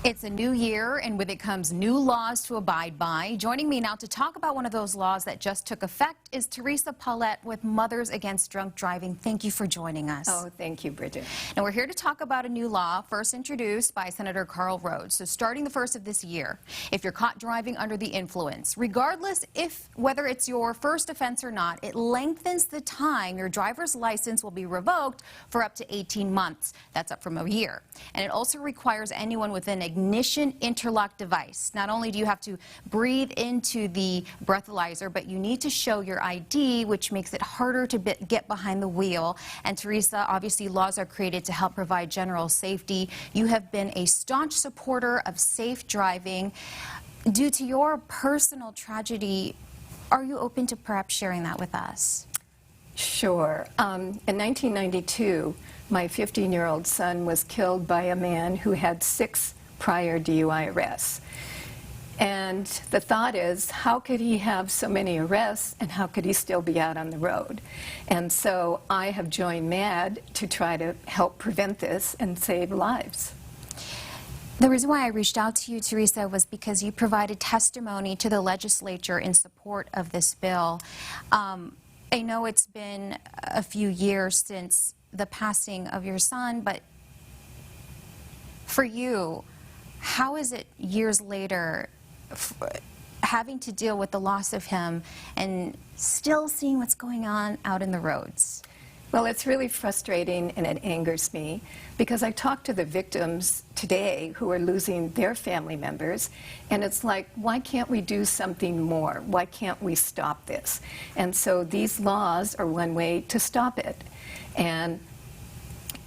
It's a new year, and with it comes new laws to abide by. Joining me now to talk about one of those laws that just took effect is Theresa Paulette with Mothers Against Drunk Driving. Thank you for joining us. Oh, thank you, Brigette. Now, we're here to talk about a new law first introduced by Senator Carl Rhodes. So starting the first of this year, if you're caught driving under the influence, regardless whether it's your first offense or not, it lengthens the time your driver's license will be revoked for up to 18 months. That's up from a year. And it also requires anyone with an ignition interlock device. Not only do you have to breathe into the breathalyzer, but you need to show your ID, which makes it harder to get behind the wheel. And Theresa, obviously laws are created to help provide general safety. You have been a staunch supporter of safe driving. Due to your personal tragedy, are you open to perhaps sharing that with us? Sure. In 1992, my 15-year-old son was killed by a man who had 6 prior DUI arrests. And the thought is, how could he have so many arrests and how could he still be out on the road? And so I have joined MADD to try to help prevent this and save lives. The reason why I reached out to you, Theresa, was because you provided testimony to the legislature in support of this bill. I know it's been a few years since the passing of your son, but for you, how is it years later having to deal with the loss of him and still seeing what's going on out in the roads? Well, it's really frustrating and it angers me because I talk to the victims today who are losing their family members, and it's like, why can't we do something more? Why can't we stop this? And so these laws are one way to stop it. And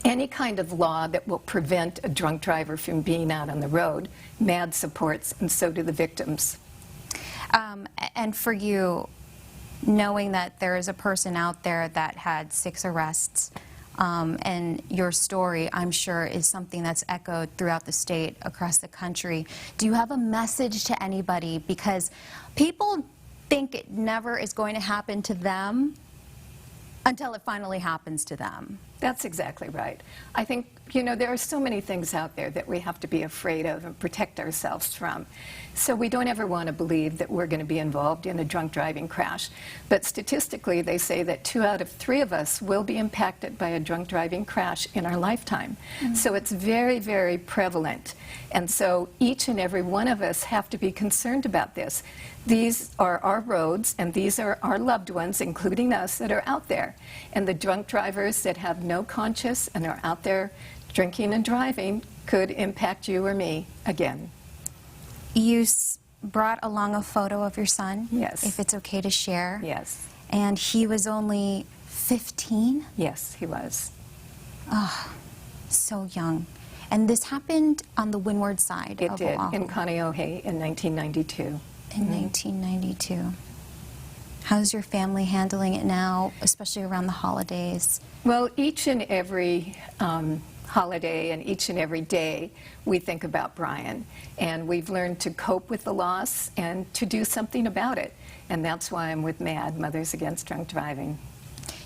any kind of law that will prevent a drunk driver from being out on the road, MADD supports, and so do the victims. And for you, knowing that there is a person out there that had 6 arrests, and your story, I'm sure, is something that's echoed throughout the state, across the country. Do you have a message to anybody? Because people think it never is going to happen to them until it finally happens to them. That's exactly right. I think, you know, there are so many things out there that we have to be afraid of and protect ourselves from. So we don't ever want to believe that we're going to be involved in a drunk driving crash. But statistically, they say that 2 out of 3 of us will be impacted by a drunk driving crash in our lifetime. Mm-hmm. So it's very, very prevalent. And so each and every one of us have to be concerned about this. These are our roads, and these are our loved ones, including us, that are out there. And the drunk drivers that have no conscience and are out there drinking and driving could impact you or me again. You brought along a photo of your son? Yes. If it's okay to share? Yes. And he was only 15? Yes, he was. Oh, so young. And this happened on the windward side of It did, Oahu. in Kaneohe in 1992. In 1992. How's your family handling it now, especially around the holidays? Well, each and every holiday and each and every day we think about Brian, and we've learned to cope with the loss and to do something about it. And that's why I'm with MADD, Mothers Against Drunk Driving.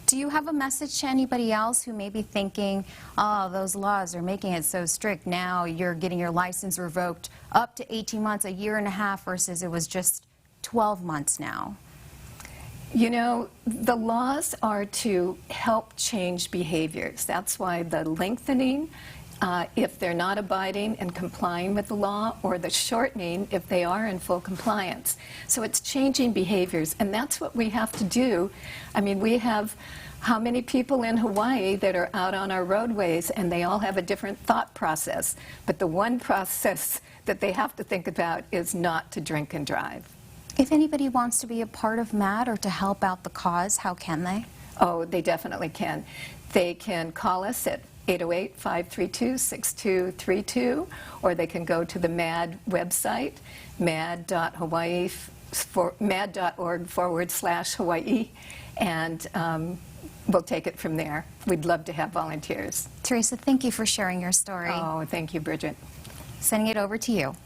Do you have a message to anybody else who may be thinking, oh, those laws are making it so strict, now you're getting your license revoked up to 18 months, a year and a half, versus it was just 12 months now? You know, the laws are to help change behaviors. That's why the lengthening, if they're not abiding and complying with the law, or the shortening if they are in full compliance. So it's changing behaviors, and that's what we have to do. I mean, we have how many people in Hawaii that are out on our roadways, and they all have a different thought process. But the one process that they have to think about is not to drink and drive. If anybody wants to be a part of MADD or to help out the cause, how can they? Oh, they definitely can. They can call us at 808-532-6232, or they can go to the MADD website, madd.org/Hawaii, and we'll take it from there. We'd love to have volunteers. Theresa, thank you for sharing your story. Oh, thank you, Brigette. Sending it over to you.